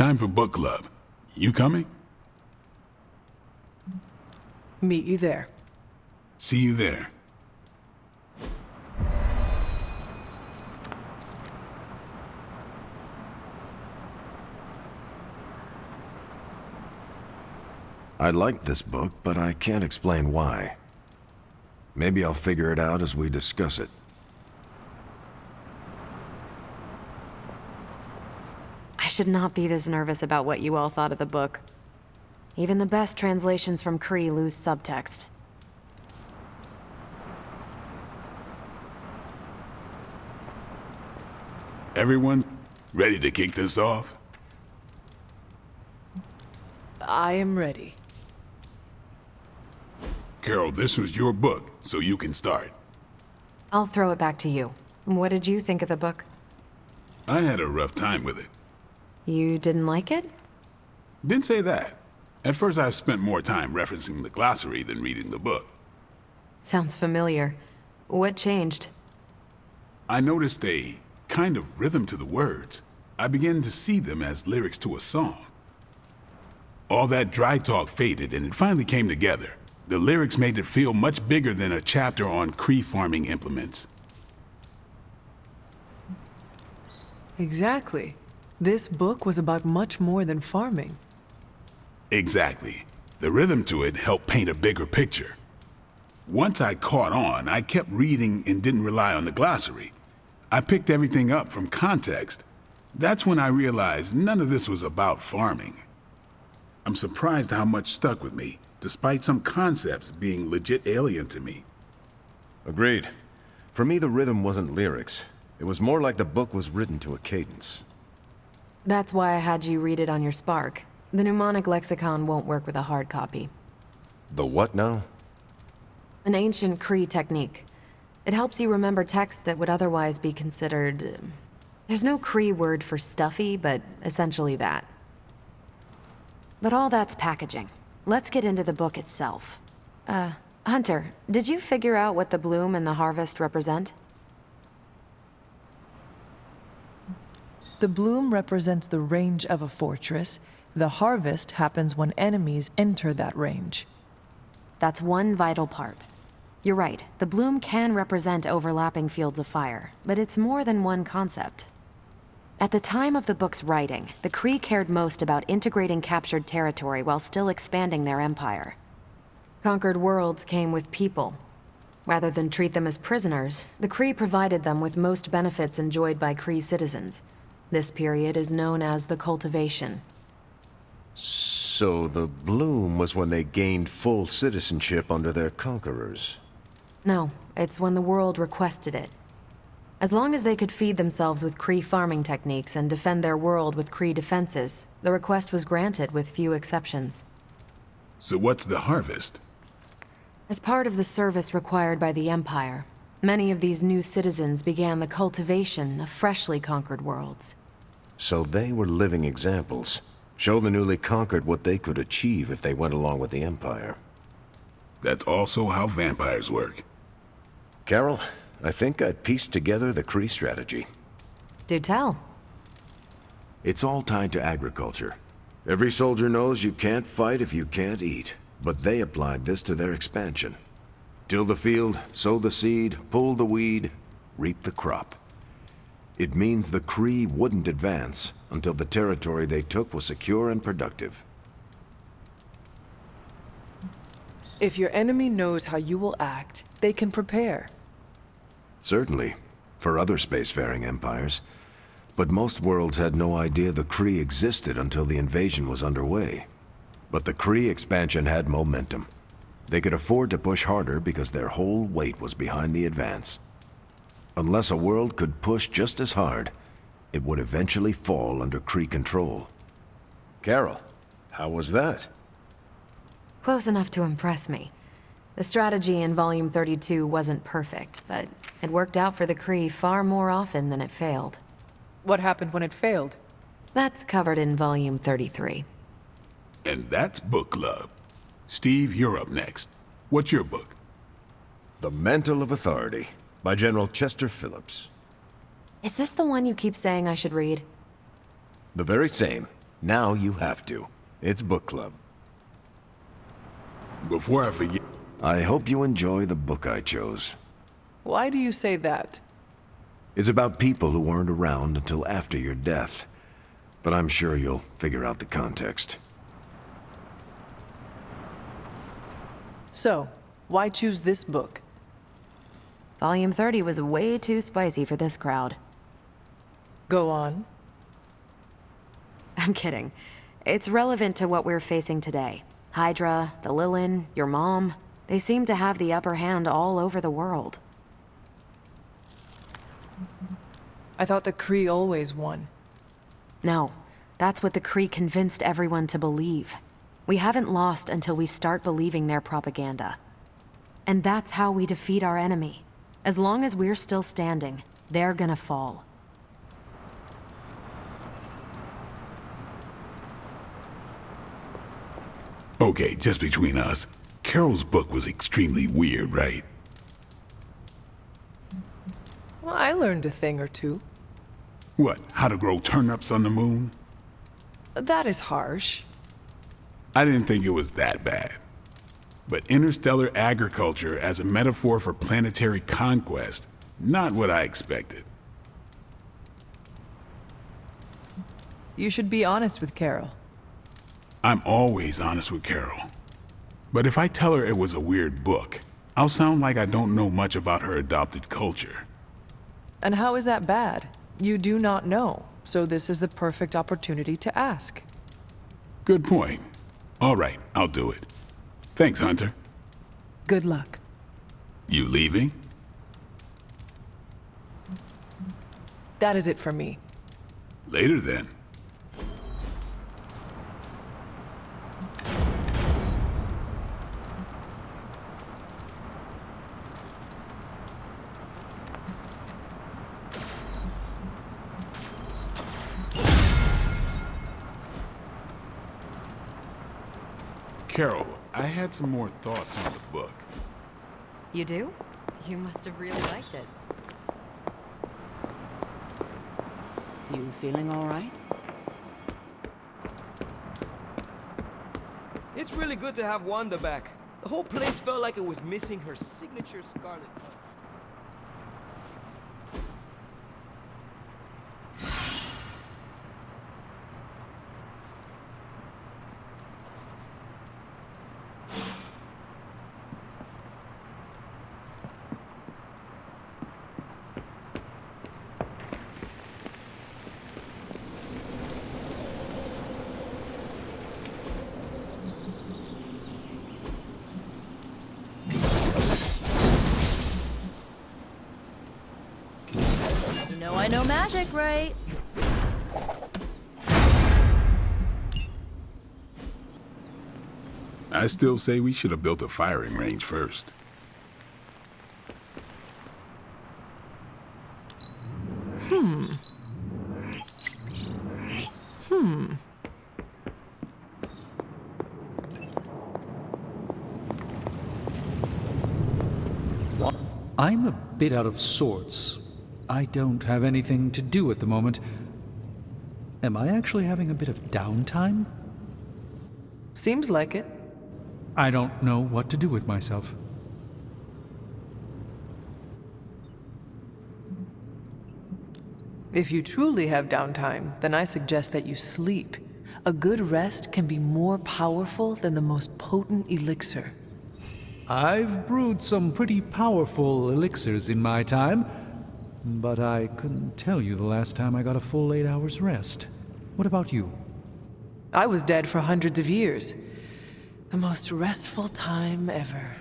time for book club. You coming? Meet you there. See you there. I like this book, but I can't explain why. Maybe I'll figure it out as we discuss it. I should not be this nervous about what you all thought of the book. Even the best translations from Kree lose subtext. Everyone ready to kick this off? I am ready. Carol, this was your book, so you can start. I'll throw it back to you. What did you think of the book? I had a rough time with it. You didn't like it? Didn't say that. At first I spent more time referencing the glossary than reading the book. Sounds familiar. What changed? I noticed a kind of rhythm to the words. I began to see them as lyrics to a song. All that dry talk faded and it finally came together. The lyrics made it feel much bigger than a chapter on Kree farming implements. Exactly. This book was about much more than farming. Exactly. The rhythm to it helped paint a bigger picture. Once I caught on, I kept reading and didn't rely on the glossary. I picked everything up from context. That's when I realized none of this was about farming. I'm surprised how much stuck with me, despite some concepts being legit alien to me. Agreed. For me, the rhythm wasn't lyrics. It was more like the book was written to a cadence. That's why I had you read it on your Spark. The mnemonic lexicon won't work with a hard copy. The what now? An ancient Kree technique. It helps you remember texts that would otherwise be considered... There's no Kree word for stuffy, but essentially that. But all that's packaging. Let's get into the book itself. Hunter, did you figure out what the bloom and the harvest represent? The bloom represents the range of a fortress. The harvest happens when enemies enter that range. That's one vital part. You're right, the bloom can represent overlapping fields of fire, but it's more than one concept. At the time of the book's writing, the Kree cared most about integrating captured territory while still expanding their empire. Conquered worlds came with people. Rather than treat them as prisoners, the Kree provided them with most benefits enjoyed by Kree citizens. This period is known as the Cultivation. So the bloom was when they gained full citizenship under their conquerors. No, it's when the world requested it. As long as they could feed themselves with Kree farming techniques and defend their world with Kree defenses, the request was granted with few exceptions. So what's the harvest? As part of the service required by the Empire, many of these new citizens began the cultivation of freshly conquered worlds. So they were living examples. Show the newly conquered what they could achieve if they went along with the Empire. That's also how vampires work. Carol, I think I pieced together the Kree strategy. Do tell. It's all tied to agriculture. Every soldier knows you can't fight if you can't eat, but they applied this to their expansion. Till the field, sow the seed, pull the weed, reap the crop. It means the Kree wouldn't advance until the territory they took was secure and productive. If your enemy knows how you will act, they can prepare. Certainly, for other spacefaring empires. But most worlds had no idea the Kree existed until the invasion was underway. But the Kree expansion had momentum. They could afford to push harder because their whole weight was behind the advance. Unless a world could push just as hard, it would eventually fall under Kree control. Carol, how was that? Close enough to impress me. The strategy in Volume 32 wasn't perfect, but it worked out for the Kree far more often than it failed. What happened when it failed? That's covered in Volume 33. And that's book club. Steve, you're up next. What's your book? The Mantle of Authority, by General Chester Phillips. Is this the one you keep saying I should read? The very same. Now you have to. It's book club. Before I forget, I hope you enjoy the book I chose. Why do you say that? It's about people who weren't around until after your death. But I'm sure you'll figure out the context. So, why choose this book? Volume 30 was way too spicy for this crowd. Go on. I'm kidding. It's relevant to what we're facing today. Hydra, the Lilin, your mom, they seem to have the upper hand all over the world. I thought the Kree always won. No, that's what the Kree convinced everyone to believe. We haven't lost until we start believing their propaganda. And that's how we defeat our enemy. As long as we're still standing, they're gonna fall. okay, just between us, Carol's book was extremely weird, right? Well, I learned a thing or two. What, how to grow turnips on the moon? That is harsh. I didn't think it was that bad. But interstellar agriculture as a metaphor for planetary conquest, not what I expected. You should be honest with Carol. I'm always honest with Carol. But if I tell her it was a weird book, I'll sound like I don't know much about her adopted culture. And how is that bad? You do not know, so this is the perfect opportunity to ask. Good point. All right, I'll do it. Thanks, Hunter. Good luck. You leaving? That is it for me. Later then. Carol, I had some more thoughts on the book. You do? You must have really liked it. You feeling all right? It's really good to have Wanda back. The whole place felt like it was missing her signature scarlet color. You know I know magic, right? I still say we should have built a firing range first. I'm a bit out of sorts. I don't have anything to do at the moment. Am I actually having a bit of downtime? Seems like it. I don't know what to do with myself. If you truly have downtime, then I suggest that you sleep. A good rest can be more powerful than the most potent elixir. I've brewed some pretty powerful elixirs in my time, but I couldn't tell you the last time I got a full 8 hours rest. What about you? I was dead for hundreds of years. The most restful time ever.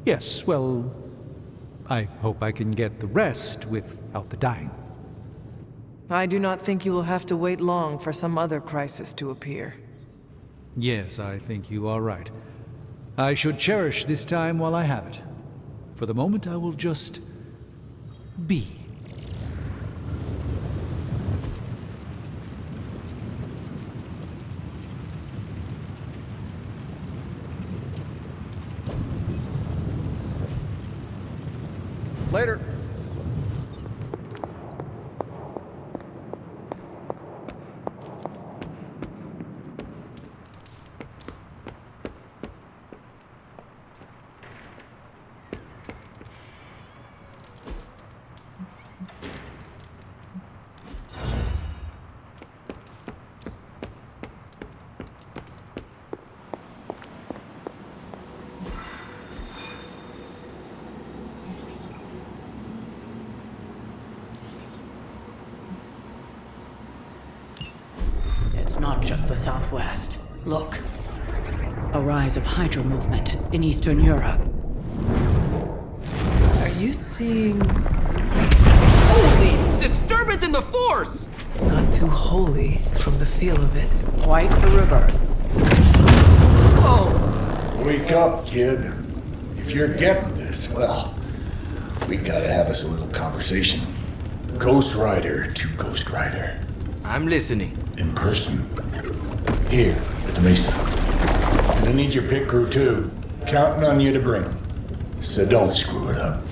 Yes, well, I hope I can get the rest without the dying. I do not think you will have to wait long for some other crisis to appear. Yes, I think you are right. I should cherish this time while I have it. For the moment, I will just be. Later. not just the Southwest. Look. A rise of Hydra movement in Eastern Europe. Are you seeing... Holy disturbance in the Force! Not too holy from the feel of it. Quite the reverse. Oh, Wake up, kid. If you're getting this, well, we gotta have us a little conversation. Ghost Rider to Ghost Rider. I'm listening. In person. Here, at the Mesa. And I need your pit crew too. Counting on you to bring them. So don't screw it up.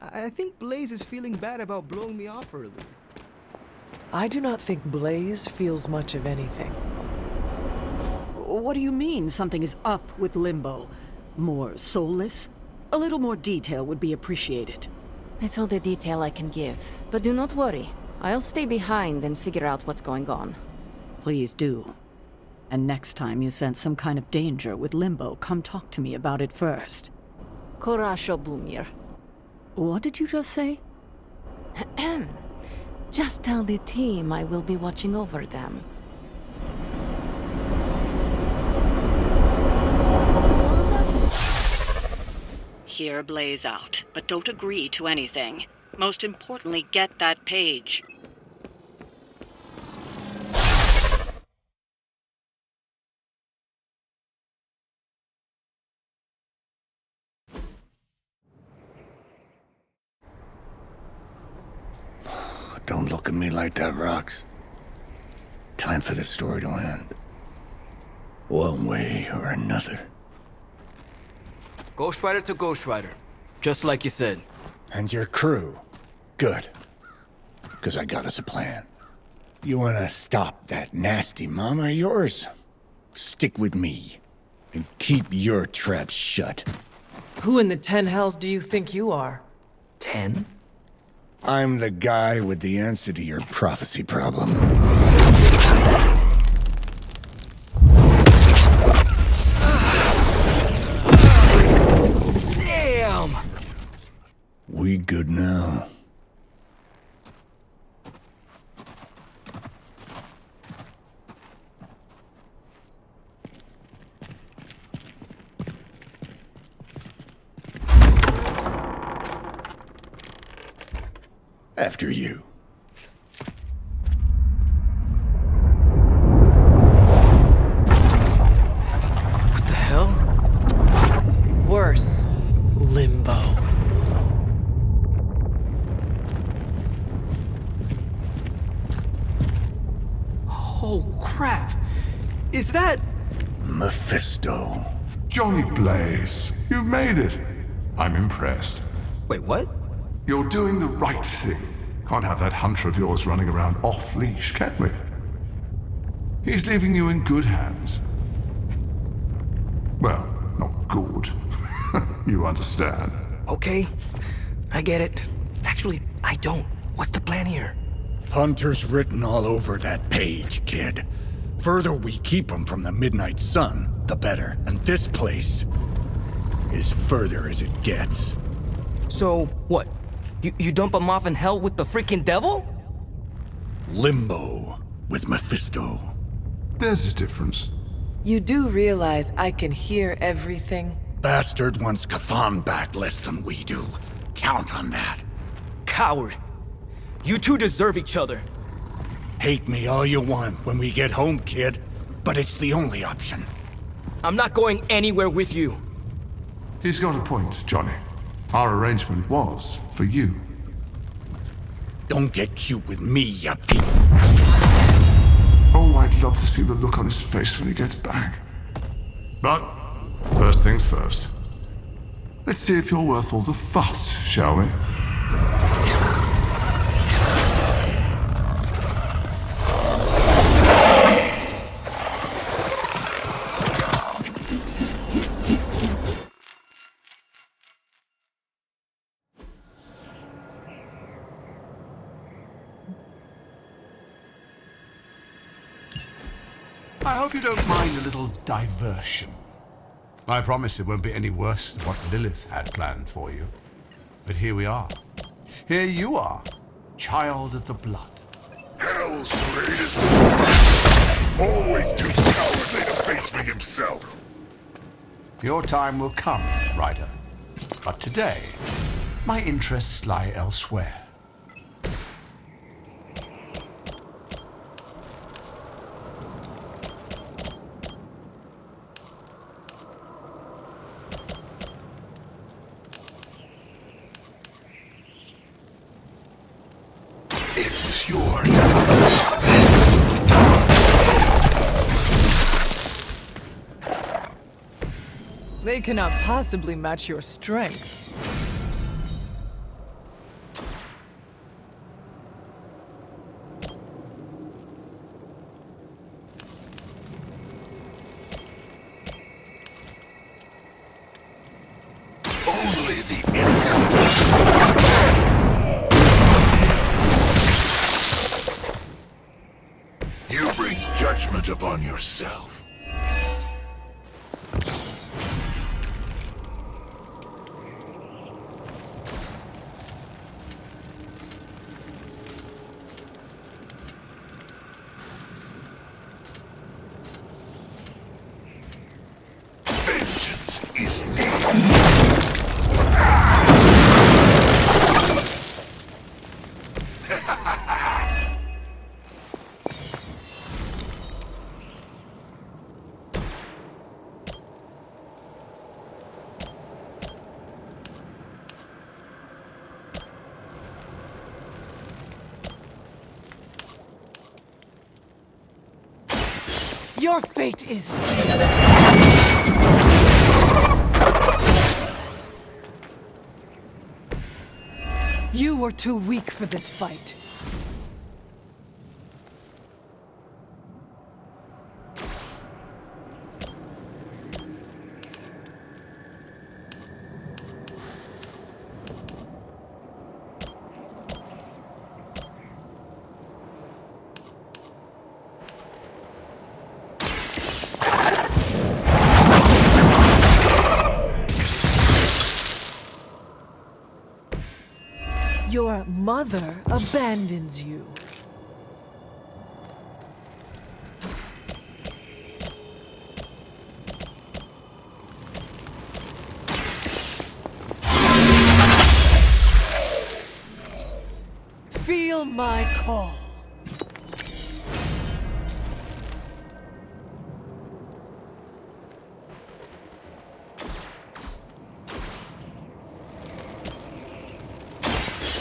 I think Blaze is feeling bad about blowing me off earlier. I do not think Blaze feels much of anything. What do you mean something is up with Limbo? More soulless? A little more detail would be appreciated. That's all the detail I can give. But do not worry. I'll stay behind and figure out what's going on. Please do. And next time you sense some kind of danger with Limbo, come talk to me about it first. Korasho Bumir. What did you just say? Just tell the team I will be watching over them. Hear Blaze out, but don't agree to anything. Most importantly, get that page. Don't look at me like that, Rox. Time for this story to end. One way or another. Ghost Rider to Ghost Rider. Just like you said. And your crew. Good. Because I got us a plan. You wanna stop that nasty mama of yours? Stick with me. And keep your traps shut. Who in the 10 hells do you think you are? 10? I'm the guy with the answer to your prophecy problem. Damn! We good now? After you. What the hell? Worse. Limbo. Oh, crap. Is that... Mephisto. Johnny Blaze, you made it. I'm impressed. Wait, what? You're doing the right thing. Can't have that hunter of yours running around off-leash, can we? He's leaving you in good hands. Well, not good. You understand. Okay, I get it. Actually, I don't. What's the plan here? Hunter's written all over that page, kid. Further we keep him from the midnight sun, the better. And this place is further as it gets. So, what? You dump him off in hell with the freaking devil? Limbo with Mephisto. There's a difference. You do realize I can hear everything? Bastard wants Cathan back less than we do. Count on that. Coward. You two deserve each other. Hate me all you want when we get home, kid. But it's the only option. I'm not going anywhere with you. He's got a point, Johnny. Our arrangement was for you. Don't get cute with me, you peep. Oh, I'd love to see the look on his face when he gets back. But, first things first. Let's see if you're worth all the fuss, shall we? I hope you don't mind a little diversion. I promise it won't be any worse than what Lilith had planned for you. But here we are. Here you are, child of the blood. Hell's greatest warrior. Always too cowardly to face me himself. Your time will come, Ryder. But today, my interests lie elsewhere. It's yours. They cannot possibly match your strength. Only the innocent. You bring judgment upon yourself. Vengeance is Your fate is sealed. You were too weak for this fight. Your mother abandons you. Feel my call.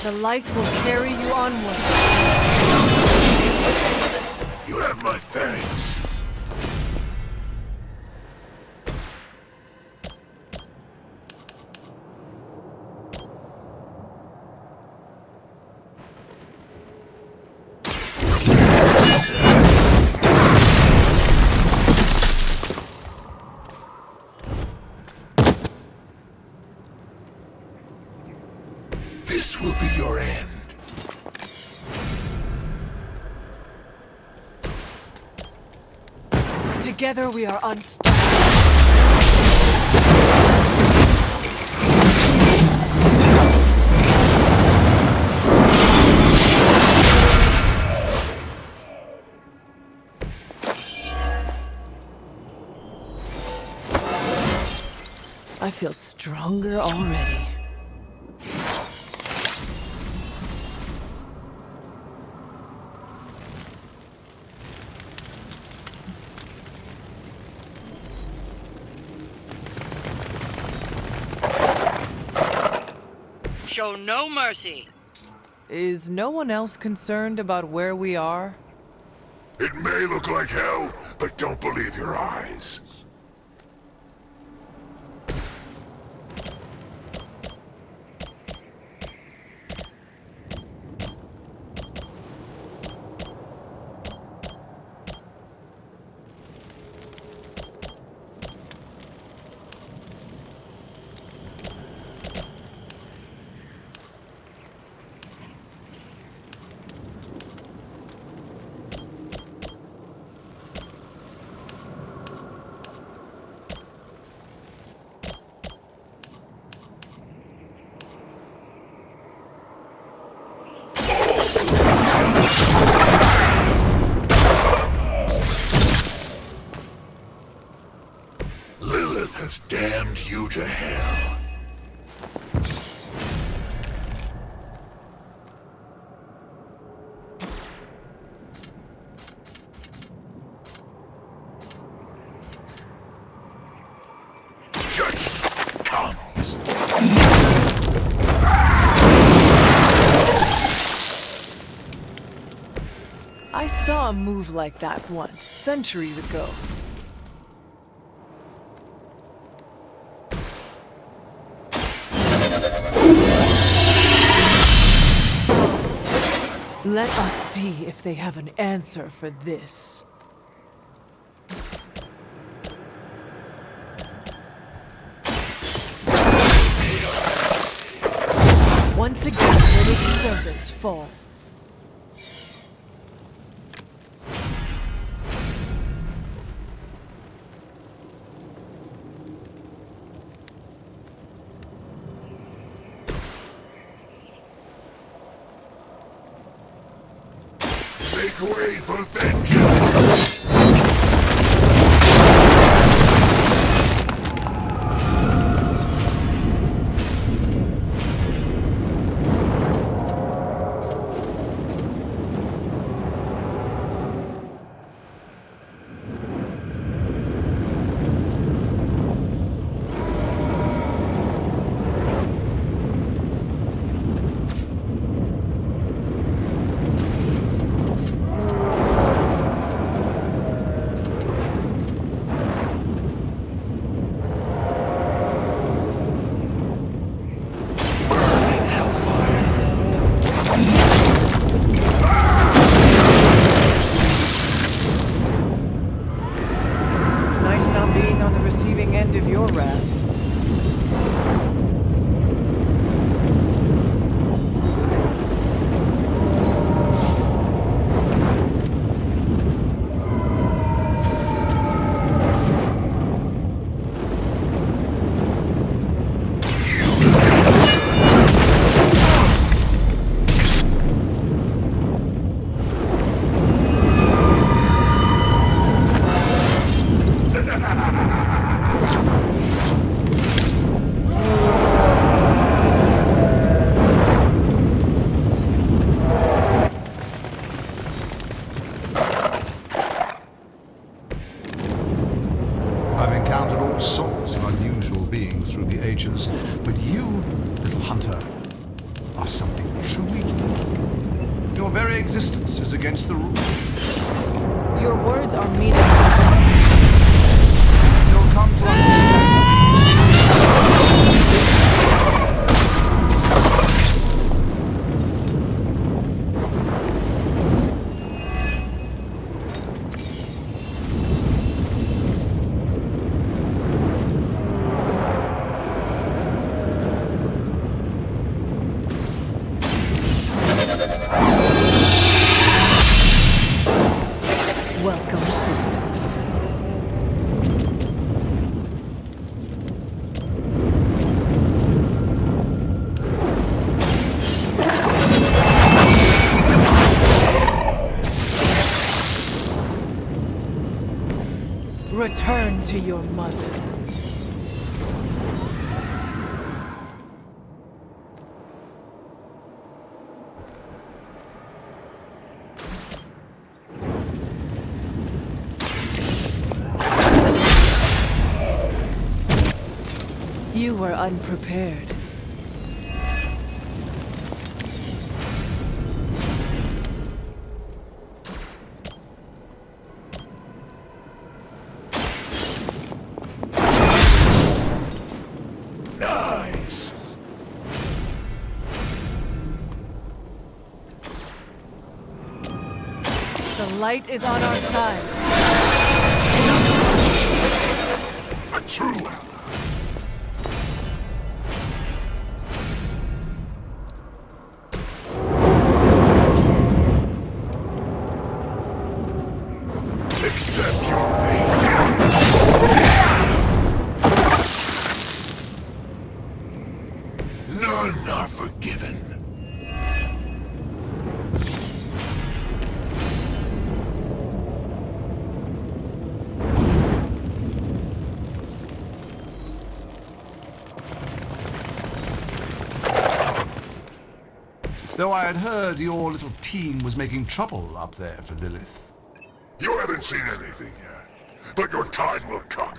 The light will carry you onward. You have my thanks. This will be your end. Together we are unstoppable. I feel stronger already. Show no mercy. Is no one else concerned about where we are? It may look like hell, but don't believe your eyes. I saw a move like that once, centuries ago. Let us see if they have an answer for this. Once again, will its servants fall. Make way for vengeance! Receiving end of your wrath. I've encountered all sorts of unusual beings through the ages, but you, little hunter, are something truly unique. Your very existence is against the rules. Your words are meaningless to me. You'll come to understand. Welcome, assistance. Return to your mother. You were unprepared. Nice! The light is on our side. A true ally! Accept your fate. None are forgiven. Though I had heard your little team was making trouble up there for Lilith. You haven't seen anything yet, but your time will come.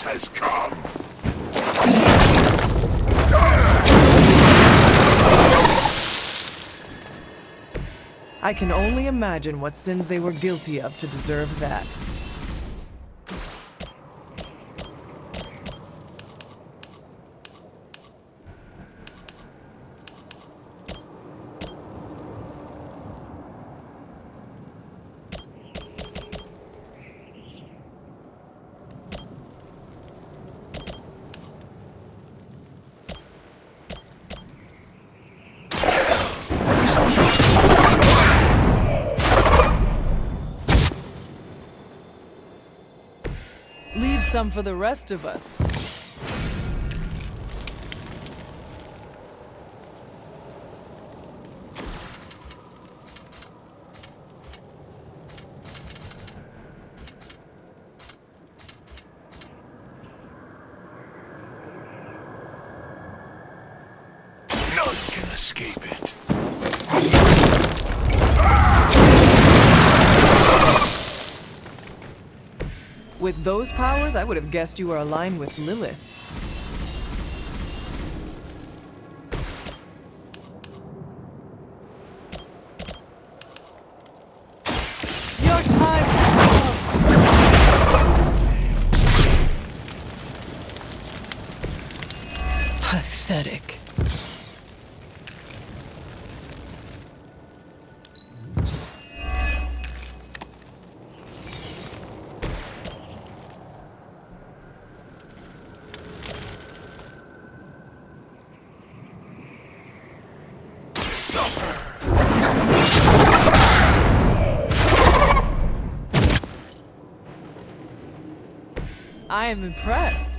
has come! I can only imagine what sins they were guilty of to deserve that. Leave some for the rest of us. None can escape it. With those powers, I would have guessed you were aligned with Lilith. Your time has come. Pathetic. I am impressed.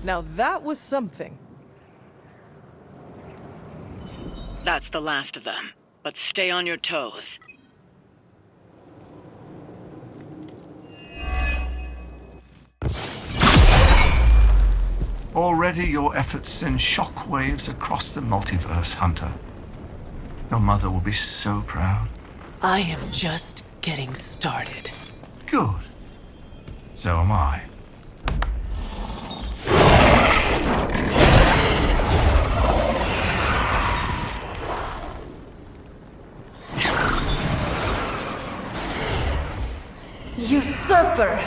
Now that was something. That's the last of them. But stay on your toes. Already your efforts send shockwaves across the multiverse, Hunter. Your mother will be so proud. I am just getting started. Good. So am I. Usurper!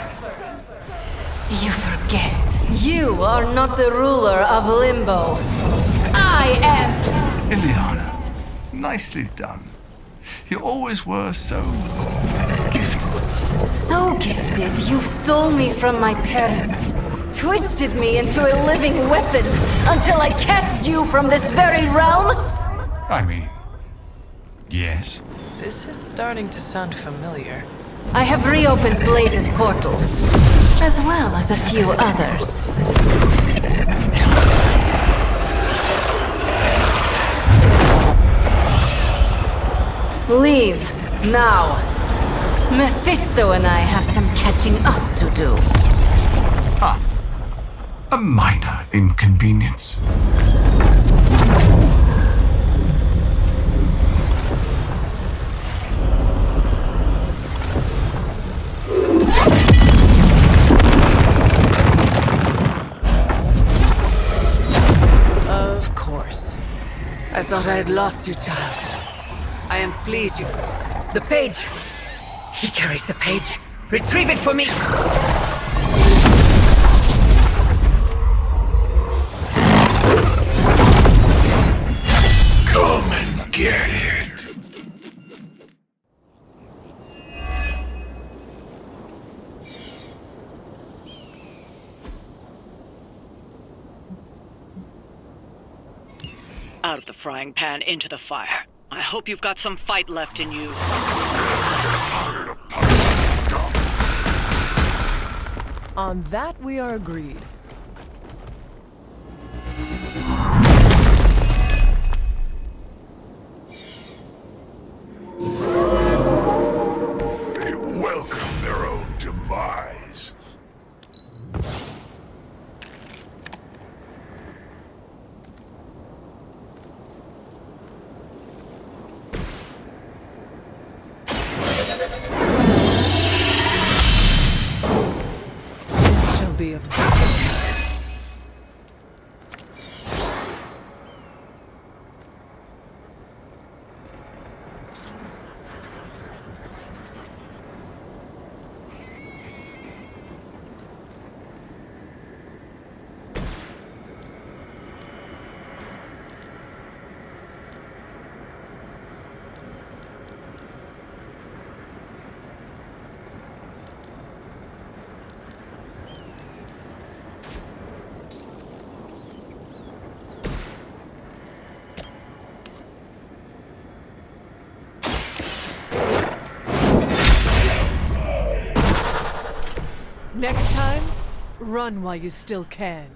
You forget. You are not the ruler of Limbo. I am! Ileana, nicely done. You always were so gifted. So gifted, you've stole me from my parents. Twisted me into a living weapon until I cast you from this very realm? I mean, yes. This is starting to sound familiar. I have reopened Blaze's portal, as well as a few others. Leave, now. Mephisto and I have some catching up to do. Ah, a minor inconvenience. Of course. I thought I had lost you, child. I am pleased you... The page! He carries the page. Retrieve it for me! Come and get it. Out of the frying pan into the fire. I hope you've got some fight left in you. On that we are agreed. Next time, run while you still can.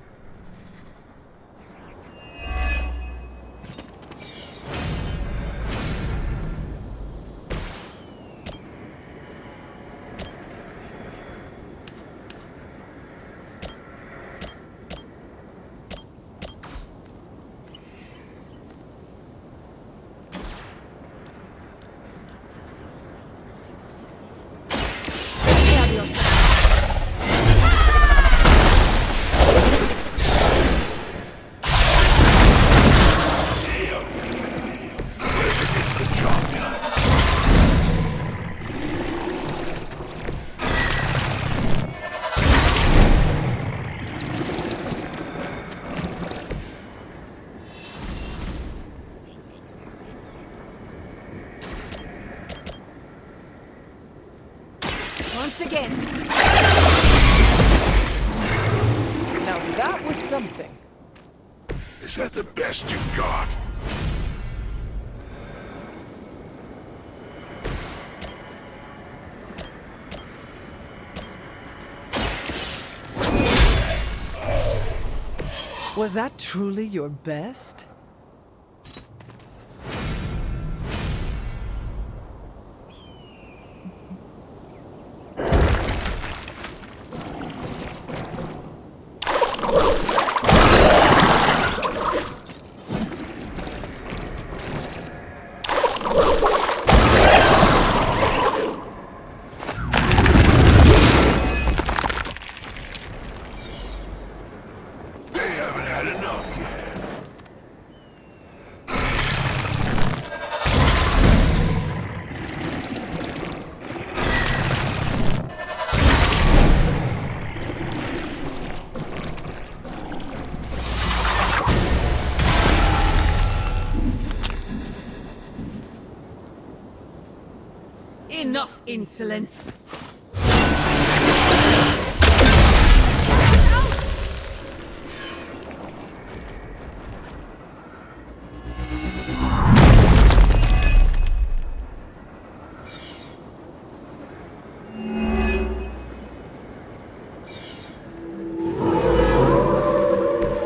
Once again. Now that was something. Is that the best you've got? Was that truly your best? Enough insolence!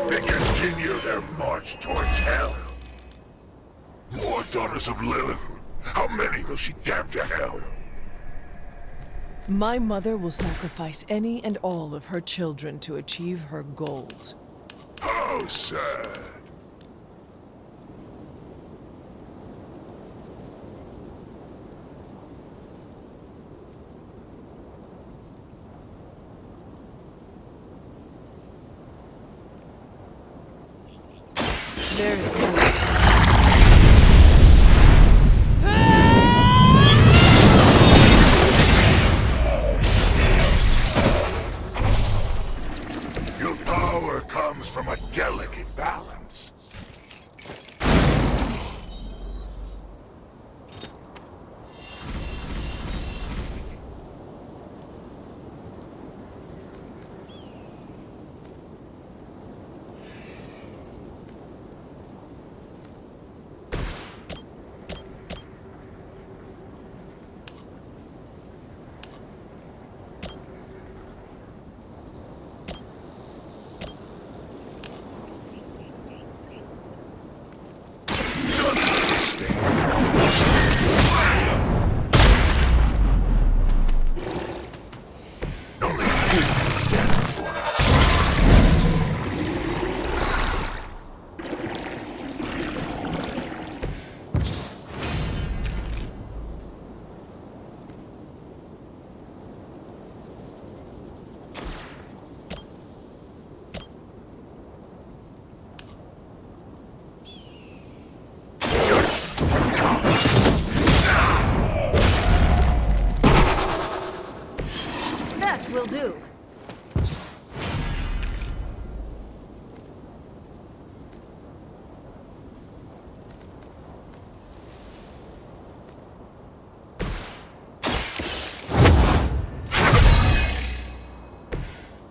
They continue their march towards hell. More daughters of Lilith. How many will she damn to hell? My mother will sacrifice any and all of her children to achieve her goals. How sad. There is mercy. Your power comes from a delicate balance. Only you can stand before us. That will do.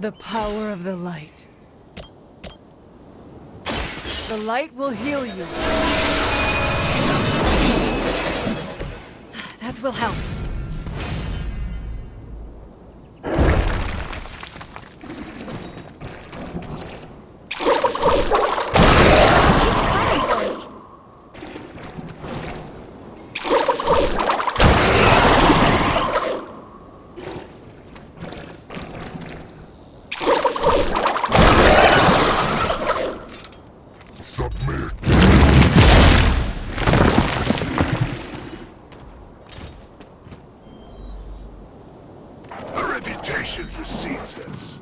The power of the light. The light will heal you. That will help. Mission precedes us.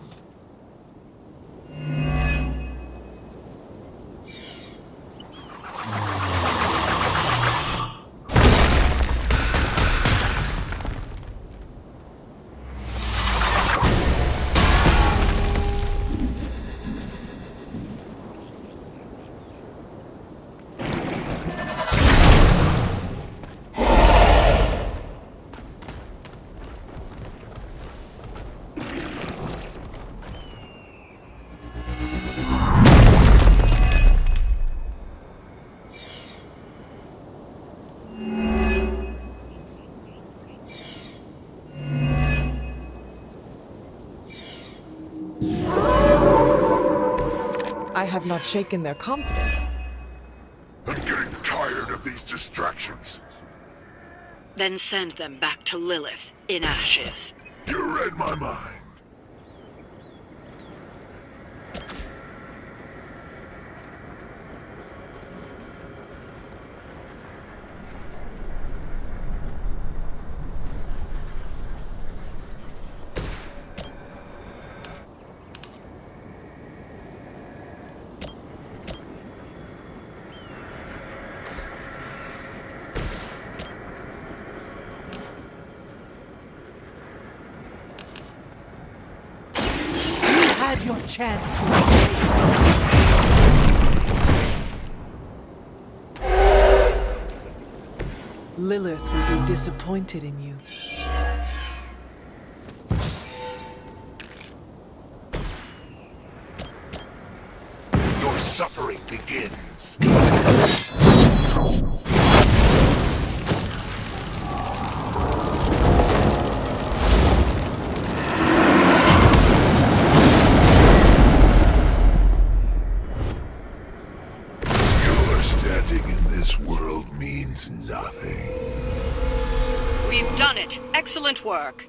I have not shaken their confidence. I'm getting tired of these distractions. Then send them back to Lilith in ashes. You read my mind. Had your chance to escape. Lilith will be disappointed in you. Your suffering begins. Your standing in this world means nothing. We've done it. Excellent work.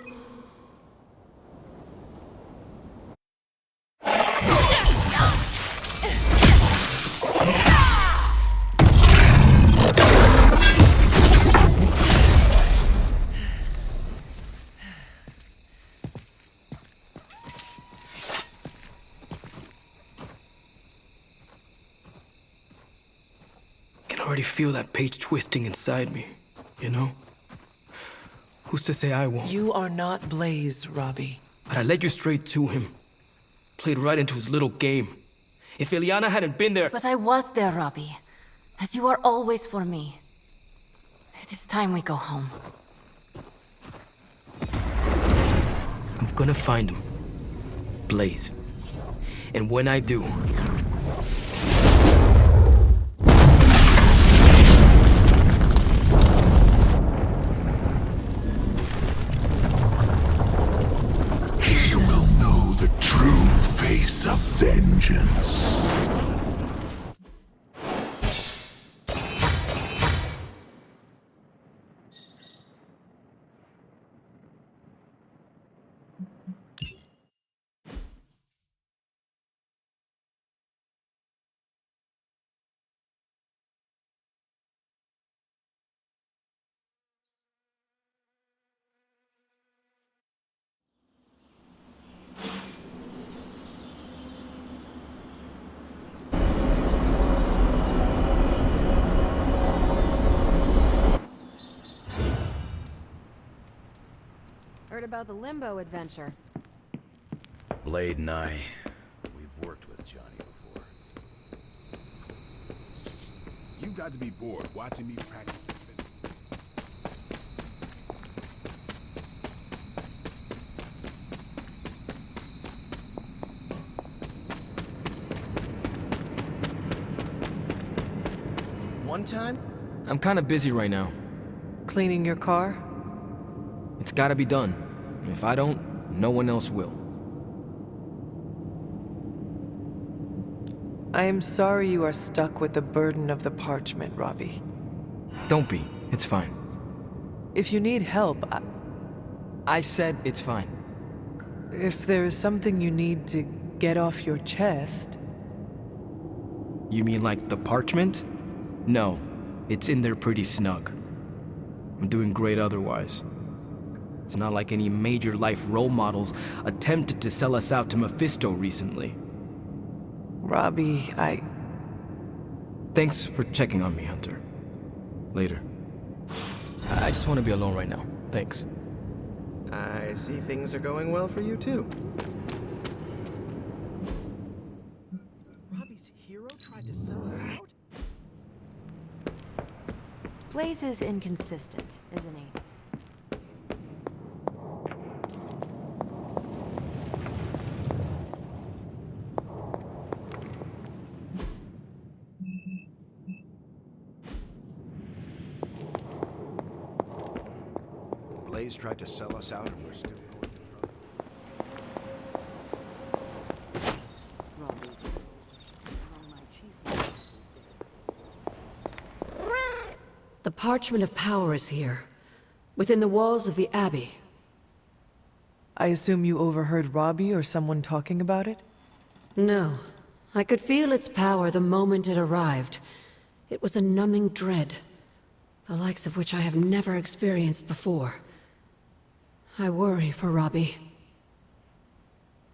I can already feel that page twisting inside me, you know? Who's to say I won't? You are not Blaze, Robbie. But I led you straight to him. Played right into his little game. If Ilyana hadn't been there... But I was there, Robbie. As you are always for me. It is time we go home. I'm gonna find him. Blaze. And when I do... He will know the true face of vengeance. Heard about the Limbo adventure. Blade and I, we've worked with Johnny before. You got to be bored watching me practice. One time? I'm kinda busy right now. Cleaning your car? It's gotta be done. If I don't, no one else will. I am sorry you are stuck with the burden of the parchment, Robbie. Don't be. It's fine. If you need help, I said it's fine. if there is something you need to get off your chest... You mean like the parchment? No. It's in there pretty snug. I'm doing great otherwise. It's not like any major life role models attempted to sell us out to Mephisto recently. Robbie, Thanks for checking on me, Hunter. Later. I just want to be alone right now. Thanks. I see things are going well for you, too. Robbie's hero tried to sell us out? Blaze is inconsistent, isn't he? Blaze tried to sell us out and we're still going to The Parchment of Power is here, within the walls of the Abbey. I assume you overheard Robbie or someone talking about it? No. I could feel its power the moment it arrived. It was a numbing dread, the likes of which I have never experienced before. I worry for Robbie.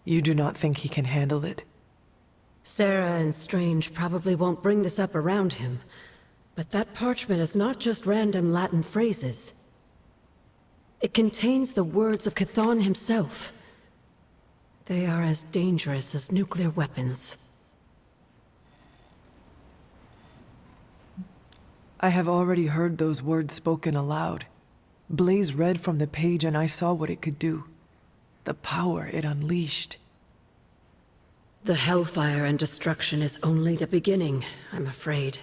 You do not think he can handle it? Sarah and Strange probably won't bring this up around him, but that parchment is not just random Latin phrases. It contains the words of Chthon himself. They are as dangerous as nuclear weapons. I have already heard those words spoken aloud. Blaze read from the page and I saw what it could do. The power it unleashed. The hellfire and destruction is only the beginning, I'm afraid.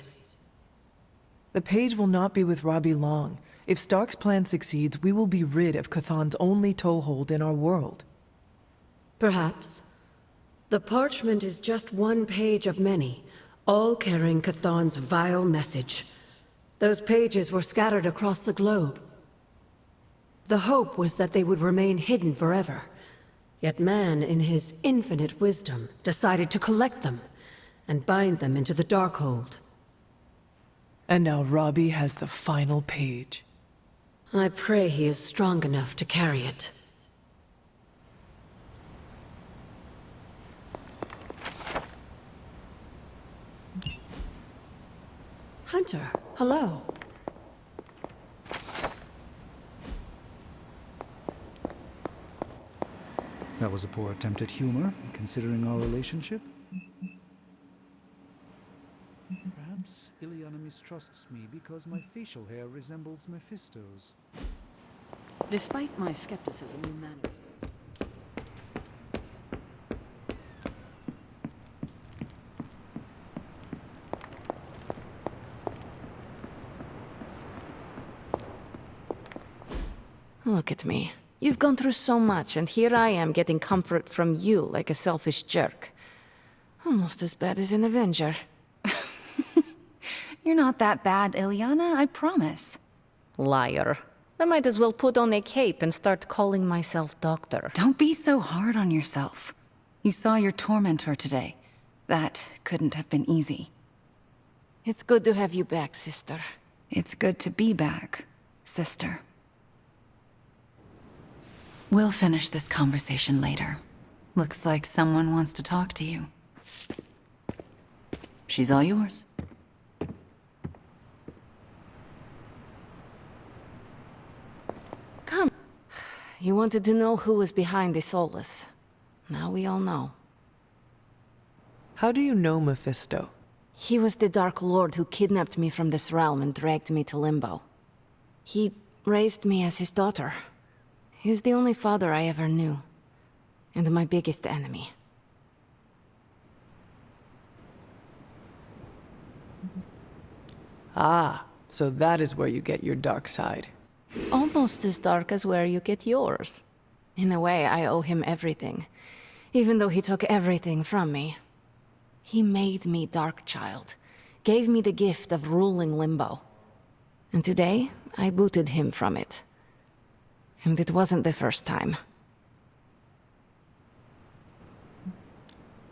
The page will not be with Robbie long. If Stark's plan succeeds, we will be rid of Chthon's only toehold in our world. Perhaps. The parchment is just one page of many, all carrying Chthon's vile message. Those pages were scattered across the globe. The hope was that they would remain hidden forever. Yet man, in his infinite wisdom, decided to collect them and bind them into the Darkhold. And now Robbie has the final page. I pray he is strong enough to carry it. Hunter, hello. That was a poor attempt at humor, considering our relationship. Perhaps Ileana mistrusts me because my facial hair resembles Mephisto's. Despite my skepticism, you managed. Look at me. You've gone through so much, and here I am getting comfort from you like a selfish jerk. Almost as bad as an Avenger. You're not that bad, Ileana, I promise. Liar. I might as well put on a cape and start calling myself Doctor. Don't be so hard on yourself. You saw your tormentor today. That couldn't have been easy. It's good to have you back, sister. It's good to be back, sister. We'll finish this conversation later. Looks like someone wants to talk to you. She's all yours. Come. You wanted to know who was behind the Solus. Now we all know. How do you know Mephisto? He was the Dark Lord who kidnapped me from this realm and dragged me to Limbo. He raised me as his daughter. He's the only father I ever knew, and my biggest enemy. Ah, so that is where you get your dark side. Almost as dark as where you get yours. In a way, I owe him everything, even though he took everything from me. He made me Darkchild, gave me the gift of ruling Limbo. And today, I booted him from it. And it wasn't the first time.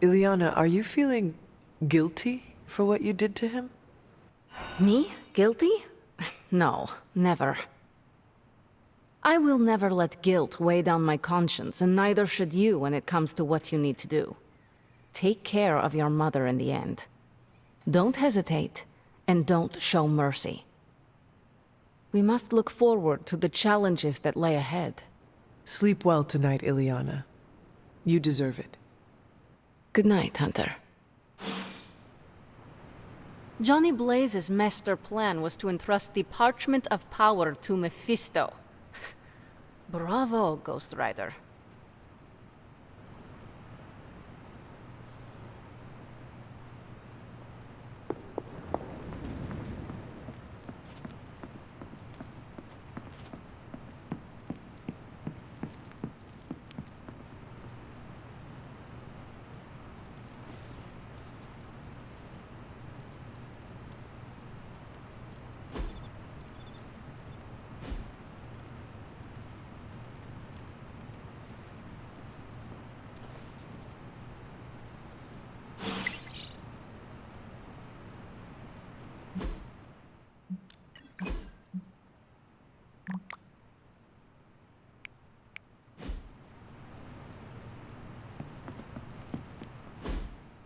Ileana, are you feeling guilty for what you did to him? Me? Guilty? No, never. I will never let guilt weigh down my conscience, and neither should you when it comes to what you need to do. Take care of your mother in the end. Don't hesitate, and don't show mercy. We must look forward to the challenges that lay ahead. Sleep well tonight, Ileana. You deserve it. Good night, Hunter. Johnny Blaze's master plan was to entrust the Parchment of Power to Mephisto. Bravo, Ghost Rider.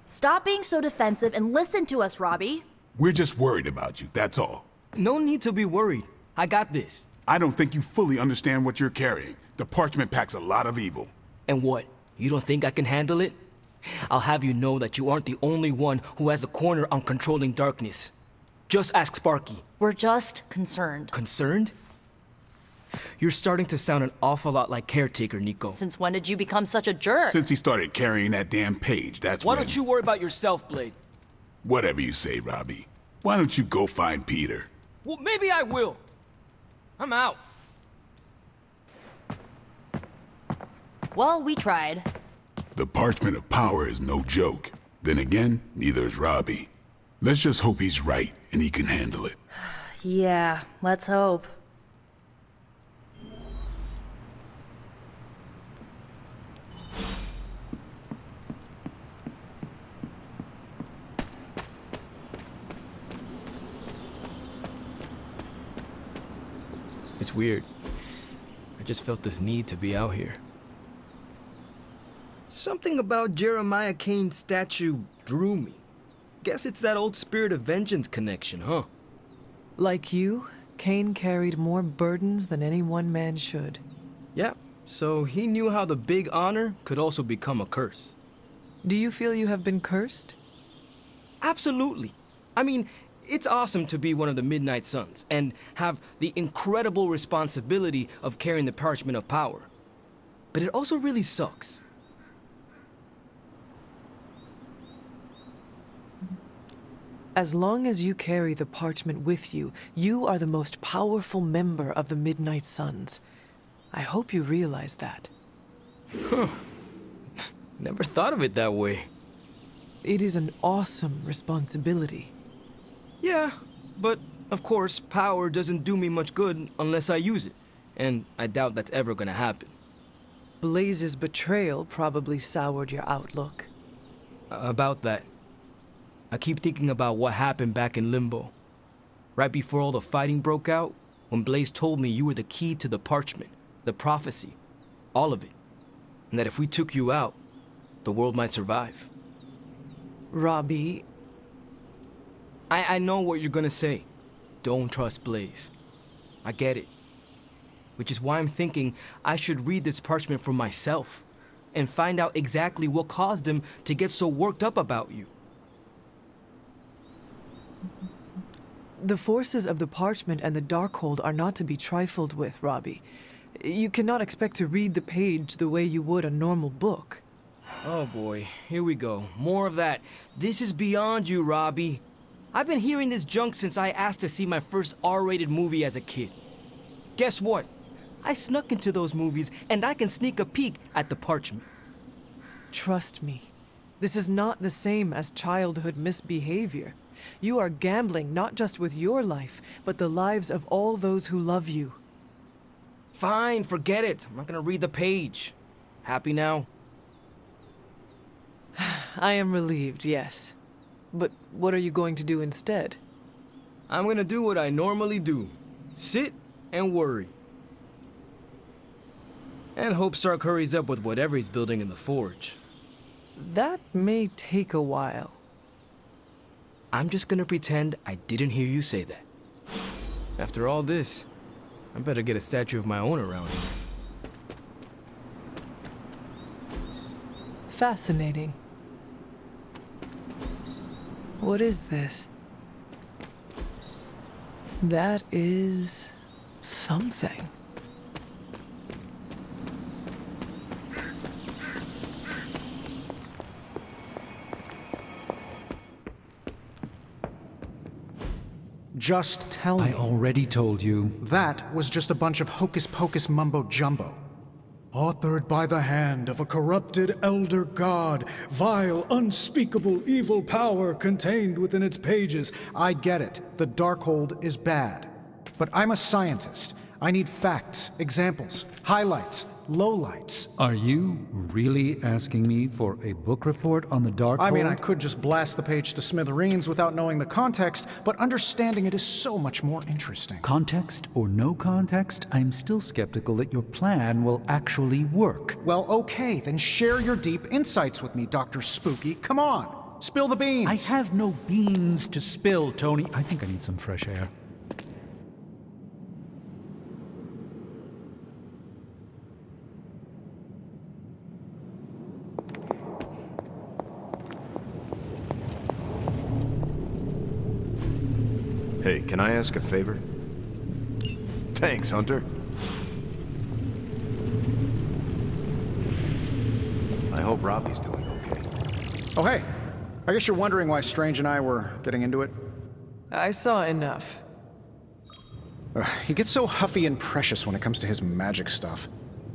Stop being so defensive and listen to us, Robbie. We're just worried about you, that's all. No need to be worried. I got this. I don't think you fully understand what you're carrying. The parchment packs a lot of evil. And what? You don't think I can handle it? I'll have you know that you aren't the only one who has a corner on controlling darkness. Just ask Sparky. We're just concerned. Concerned? You're starting to sound an awful lot like Caretaker, Nico. Since when did you become such a jerk? Since he started carrying that damn page, that's Why when... don't you worry about yourself, Blade? Whatever you say, Robbie. Why don't you go find Peter? Well, maybe I will. I'm out. Well, we tried. The Parchment of Power is no joke. Then again, neither is Robbie. Let's just hope he's right and he can handle it. Yeah, let's hope. It's weird. I just felt this need to be out here. Something about Jeremiah Kane's statue drew me. Guess it's that old Spirit of Vengeance connection, huh? Like you, Kane carried more burdens than any one man should. Yeah, so he knew how the big honor could also become a curse. Do you feel you have been cursed? Absolutely. I mean, it's awesome to be one of the Midnight Suns and have the incredible responsibility of carrying the Parchment of Power. But it also really sucks. As long as you carry the parchment with you, you are the most powerful member of the Midnight Suns. I hope you realize that. Huh. Never thought of it that way. It is an awesome responsibility. Yeah, but of course, power doesn't do me much good unless I use it. And I doubt that's ever gonna happen. Blaze's betrayal probably soured your outlook. About that. I keep thinking about what happened back in Limbo. Right before all the fighting broke out, when Blaze told me you were the key to the parchment, the prophecy, all of it. And that if we took you out, the world might survive. Robbie... I know what you're gonna say. Don't trust Blaze. I get it. Which is why I'm thinking I should read this parchment for myself and find out exactly what caused him to get so worked up about you. The forces of the parchment and the Darkhold are not to be trifled with, Robbie. You cannot expect to read the page the way you would a normal book. Oh boy, here we go. More of that. This is beyond you, Robbie. I've been hearing this junk since I asked to see my first R-rated movie as a kid. Guess what? I snuck into those movies and I can sneak a peek at the parchment. Trust me, this is not the same as childhood misbehavior. You are gambling not just with your life, but the lives of all those who love you. Fine, forget it. I'm not gonna read the page. Happy now? I am relieved, yes. But what are you going to do instead? I'm gonna do what I normally do. Sit and worry. And hope Stark hurries up with whatever he's building in the forge. That may take a while. I'm just gonna pretend I didn't hear you say that. After all this, I better get a statue of my own around here. Fascinating. What is this? That is something. Just tell me. I already told you. That was just a bunch of hocus-pocus mumbo-jumbo. Authored by the hand of a corrupted elder god, vile, unspeakable evil power contained within its pages. I get it. The Darkhold is bad. But I'm a scientist. I need facts, examples, highlights, lowlights. Are you really asking me for a book report on the Darkhold? I mean, I could just blast the page to smithereens without knowing the context, but understanding it is so much more interesting. Context or no context, I'm still skeptical that your plan will actually work. Well, okay, then share your deep insights with me, Dr. Spooky. Come on, spill the beans. I have no beans to spill, Tony. I think I need some fresh air. Hey, can I ask a favor? Thanks, Hunter. I hope Robbie's doing okay. Oh, hey. I guess you're wondering why Strange and I were getting into it. I saw enough. He gets so huffy and precious when it comes to his magic stuff.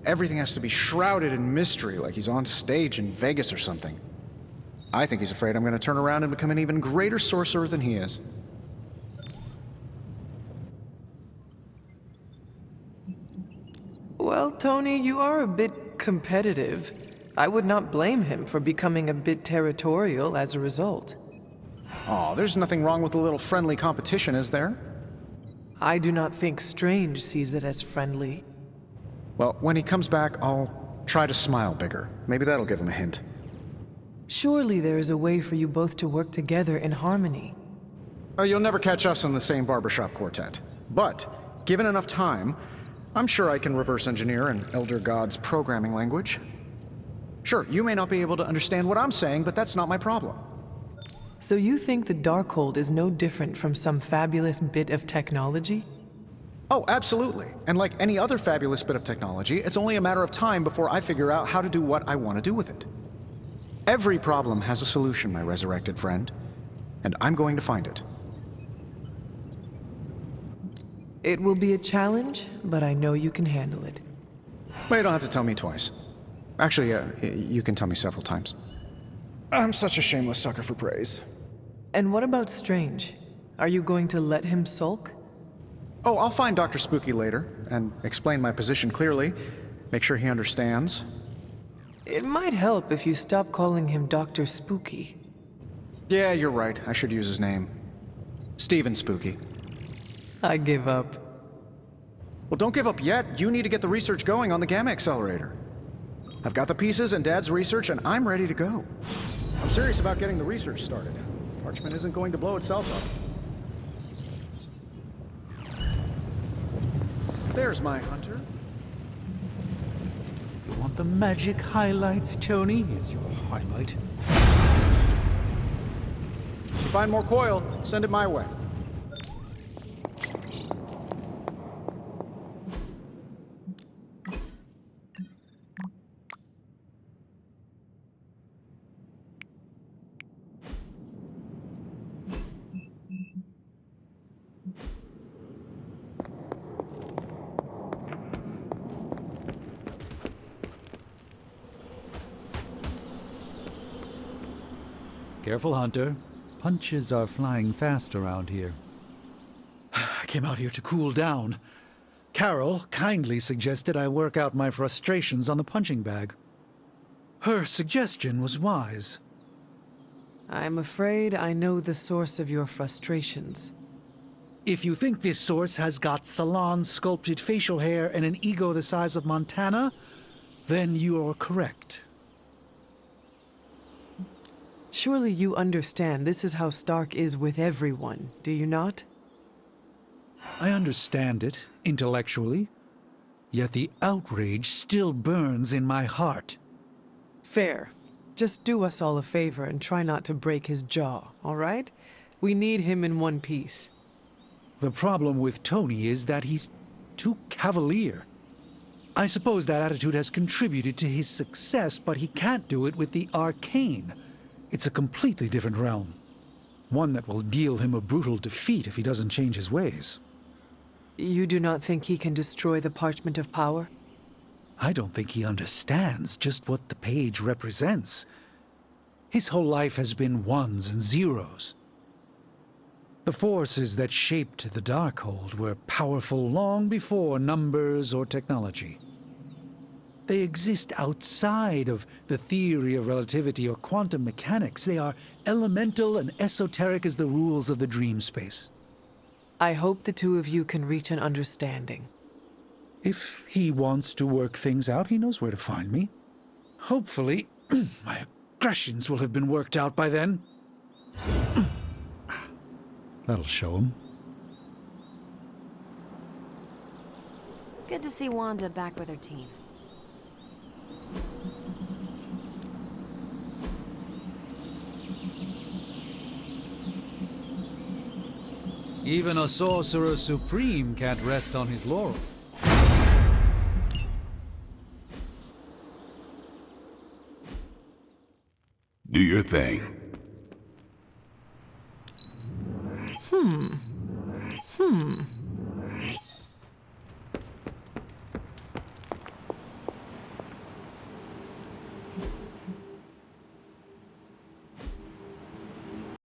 Everything has to be shrouded in mystery, like he's on stage in Vegas or something. I think he's afraid I'm going to turn around and become an even greater sorcerer than he is. Well, Tony, you are a bit competitive. I would not blame him for becoming a bit territorial as a result. Aw, there's nothing wrong with a little friendly competition, is there? I do not think Strange sees it as friendly. Well, when he comes back, I'll try to smile bigger. Maybe that'll give him a hint. Surely there is a way for you both to work together in harmony. Oh, you'll never catch us in the same barbershop quartet. But, given enough time, I'm sure I can reverse engineer an Elder God's programming language. Sure, you may not be able to understand what I'm saying, but that's not my problem. So you think the Darkhold is no different from some fabulous bit of technology? Oh, absolutely. And like any other fabulous bit of technology, it's only a matter of time before I figure out how to do what I want to do with it. Every problem has a solution, my resurrected friend. And I'm going to find it. It will be a challenge, but I know you can handle it. Well, you don't have to tell me twice. Actually, you can tell me several times. I'm such a shameless sucker for praise. And what about Strange? Are you going to let him sulk? Oh, I'll find Dr. Spooky later, and explain my position clearly. Make sure he understands. It might help if you stop calling him Dr. Spooky. Yeah, you're right. I should use his name. Stephen Spooky. I give up. Well, don't give up yet. You need to get the research going on the Gamma Accelerator. I've got the pieces and Dad's research, and I'm ready to go. I'm serious about getting the research started. Parchment isn't going to blow itself up. There's my hunter. You want the magic highlights, Tony? Here's your highlight. If you find more coil, send it my way. Careful, Hunter. Punches are flying fast around here. I came out here to cool down. Carol kindly suggested I work out my frustrations on the punching bag. Her suggestion was wise. I'm afraid I know the source of your frustrations. If you think this source has got salon-sculpted facial hair and an ego the size of Montana, Then you are correct. Surely you understand this is how Stark is with everyone, do you not? I understand it, intellectually. Yet the outrage still burns in my heart. Fair. Just do us all a favor and try not to break his jaw, all right? We need him in one piece. The problem with Tony is that he's too cavalier. I suppose that attitude has contributed to his success, but he can't do it with the arcane. It's a completely different realm. One that will deal him a brutal defeat if he doesn't change his ways. You do not think he can destroy the Parchment of Power? I don't think he understands just what the page represents. His whole life has been ones and zeros. The forces that shaped the Darkhold were powerful long before numbers or technology. They exist outside of the theory of relativity or quantum mechanics. They are elemental and esoteric as the rules of the dream space. I hope the two of you can reach an understanding. If he wants to work things out, he knows where to find me. Hopefully, my aggressions will have been worked out by then. That'll show him. Good to see Wanda back with her team. Even a Sorcerer Supreme can't rest on his laurels. Do your thing. Hmm.